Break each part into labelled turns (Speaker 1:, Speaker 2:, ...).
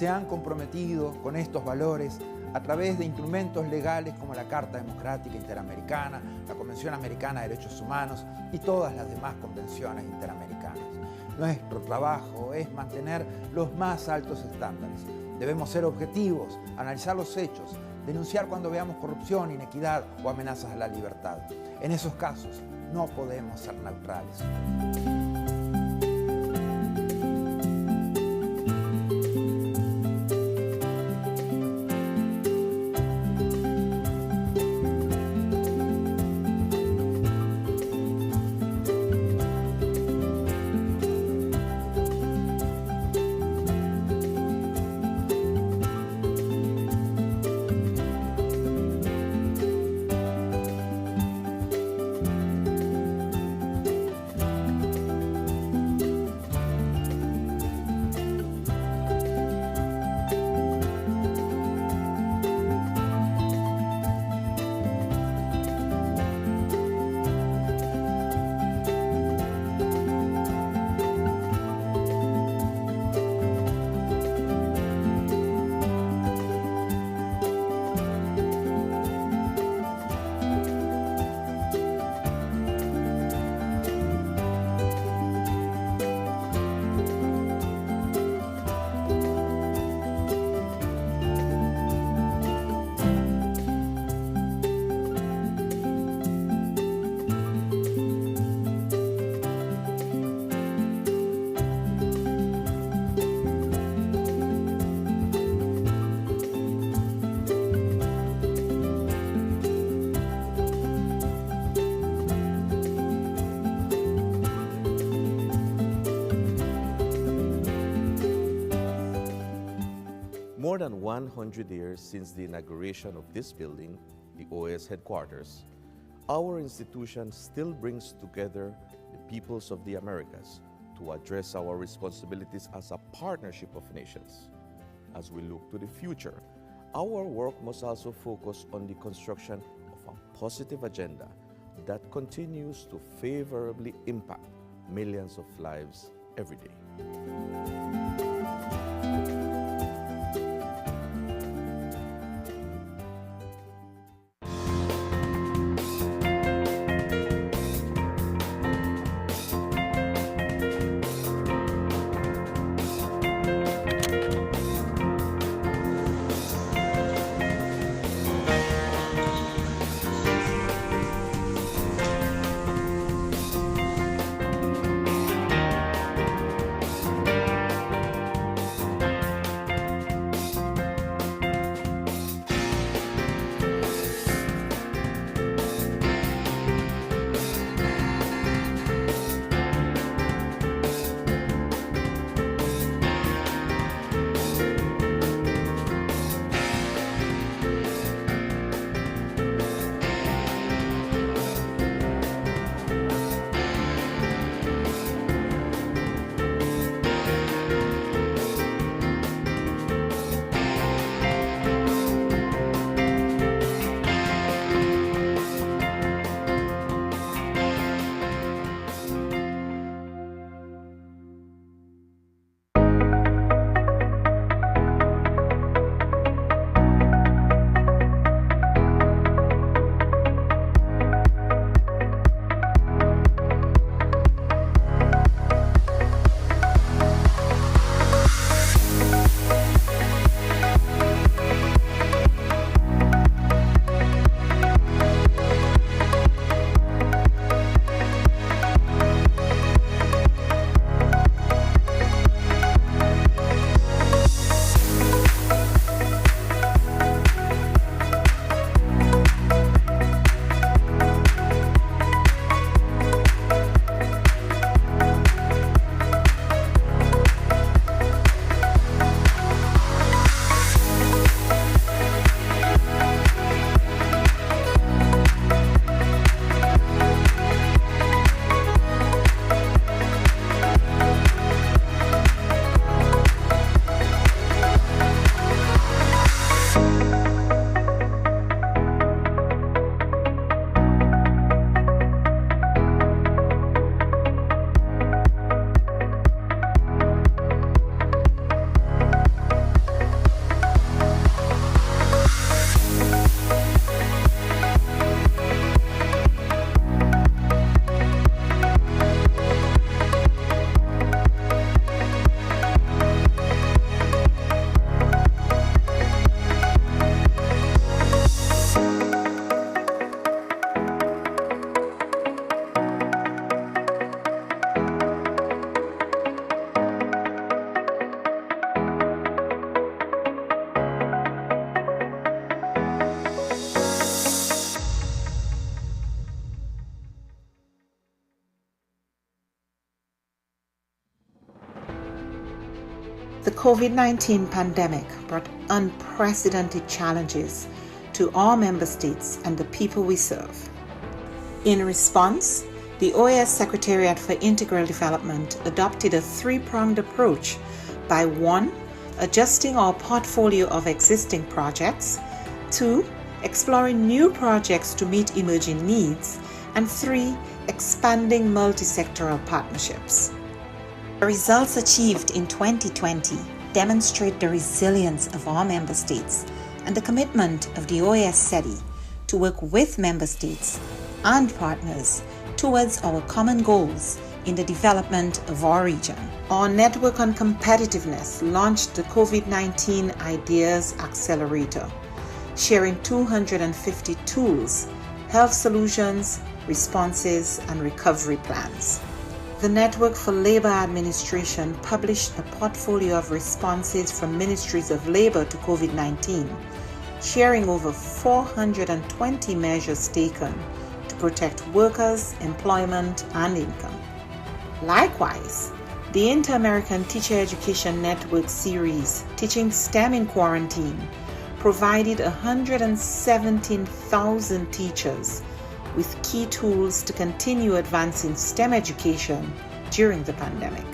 Speaker 1: se han comprometido con estos valores a través de instrumentos legales como la Carta Democrática Interamericana, la Convención Americana de Derechos Humanos y todas las demás convenciones interamericanas. Nuestro trabajo es mantener los más altos estándares. Debemos ser objetivos, analizar los hechos, denunciar cuando veamos corrupción, inequidad o amenazas a la libertad. En esos casos, no podemos ser neutrales.
Speaker 2: More than 100 years since the inauguration of this building, the OAS headquarters, our institution still brings together the peoples of the Americas to address our responsibilities as a partnership of nations. As we look to the future, our work must also focus on the construction of a positive agenda that continues to favorably impact millions of lives every day.
Speaker 3: COVID-19 pandemic brought unprecedented challenges to our member states and the people we serve. In response, the OAS Secretariat for Integral Development adopted a three-pronged approach by 1. Adjusting our portfolio of existing projects, 2. Exploring new projects to meet emerging needs, and 3. Expanding multi-sectoral partnerships. The results achieved in 2020 demonstrate the resilience of our member states and the commitment of the OAS SETI to work with member states and partners towards our common goals in the development of our region. Our Network on Competitiveness launched the COVID-19 Ideas Accelerator, sharing 250 tools, health solutions, responses, and recovery plans. The Network for Labor Administration published a portfolio of responses from ministries of labor to COVID-19, sharing over 420 measures taken to protect workers, employment, and income. Likewise, the Inter-American Teacher Education Network series, Teaching STEM in Quarantine, provided 117,000 teachers with key tools to continue advancing STEM education during the pandemic.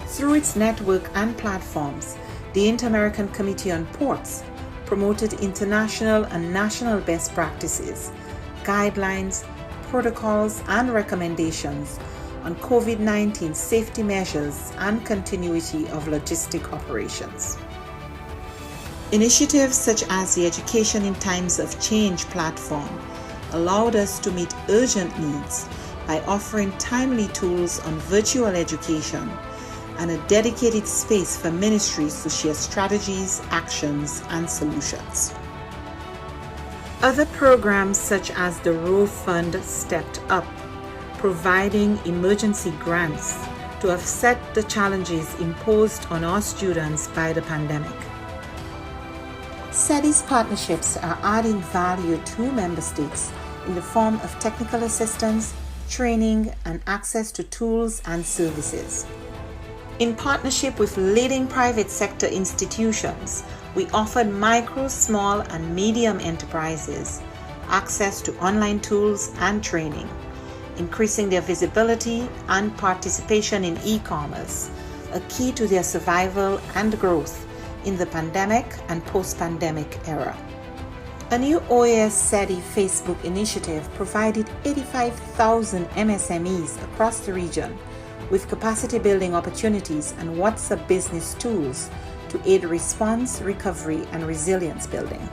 Speaker 3: Through its network and platforms, the Inter-American Committee on Ports promoted international and national best practices, guidelines, protocols, and recommendations on COVID-19 safety measures and continuity of logistic operations. Initiatives such as the Education in Times of Change platform allowed us to meet urgent needs by offering timely tools on virtual education and a dedicated space for ministries to share strategies, actions, and solutions. Other programs such as the Row Fund stepped up, providing emergency grants to offset the challenges imposed on our students by the pandemic. SETI's partnerships are adding value to member states in the form of technical assistance, training, and access to tools and services. In partnership with leading private sector institutions, we offered micro, small, and medium enterprises access to online tools and training, increasing their visibility and participation in e-commerce, a key to their survival and growth in the pandemic and post-pandemic era. A new OAS SETI Facebook initiative provided 85,000 MSMEs across the region with capacity building opportunities and WhatsApp business tools to aid response, recovery, and resilience building.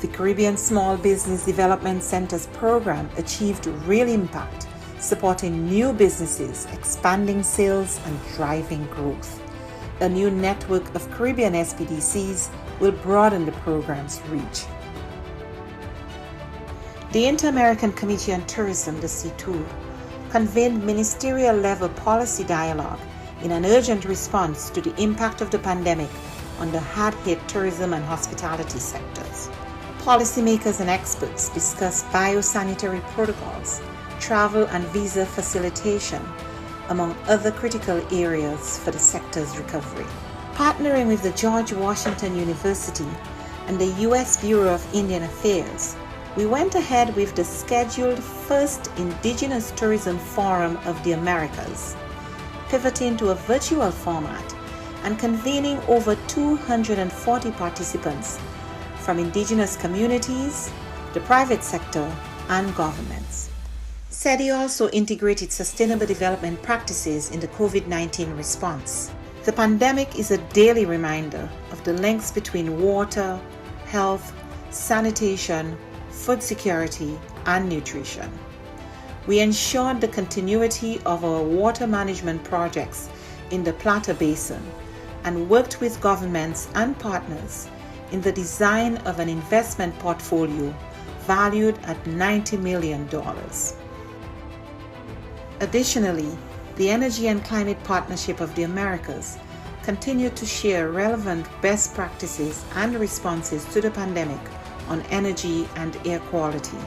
Speaker 3: The Caribbean Small Business Development Centers program achieved real impact, supporting new businesses, expanding sales, and driving growth. A new network of Caribbean SPDCs will broaden the program's reach. The Inter-American Committee on Tourism, the C2, convened ministerial-level policy dialogue in an urgent response to the impact of the pandemic on the hard-hit tourism and hospitality sectors. Policymakers and experts discussed biosanitary protocols, travel and visa facilitation, among other critical areas for the sector's recovery. Partnering with the George Washington University and the U.S. Bureau of Indian Affairs, we went ahead with the scheduled first Indigenous Tourism Forum of the Americas, pivoting to a virtual format and convening over 240 participants from indigenous communities, the private sector, and governments. SETI also integrated sustainable development practices in the COVID-19 response. The pandemic is a daily reminder of the links between water, health, sanitation, food security, and nutrition. We ensured the continuity of our water management projects in the Plata Basin and worked with governments and partners in the design of an investment portfolio valued at $90 million. Additionally, the Energy and Climate Partnership of the Americas continued to share relevant best practices and responses to the pandemic on energy and air quality.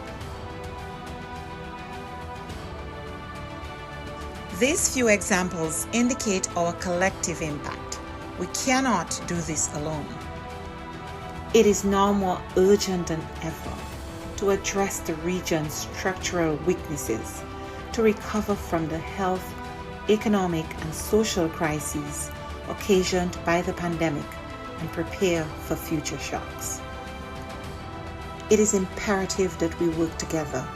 Speaker 3: These few examples indicate our collective impact. We cannot do this alone. It is now more urgent than ever to address the region's structural weaknesses, to recover from the health, economic, and social crises occasioned by the pandemic and prepare for future shocks. It is imperative that we work together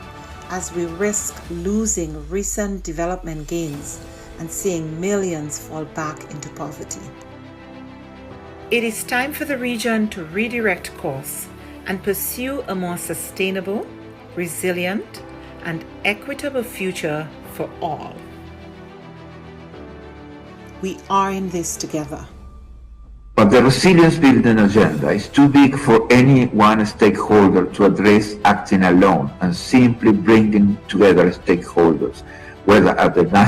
Speaker 3: as we risk losing recent development gains and seeing millions fall back into poverty. It is time for the region to redirect course and pursue a more sustainable, resilient, and equitable future for all. We are in this together.
Speaker 4: But the resilience building agenda is too big for any one stakeholder to address acting alone and simply bringing together stakeholders, whether at the national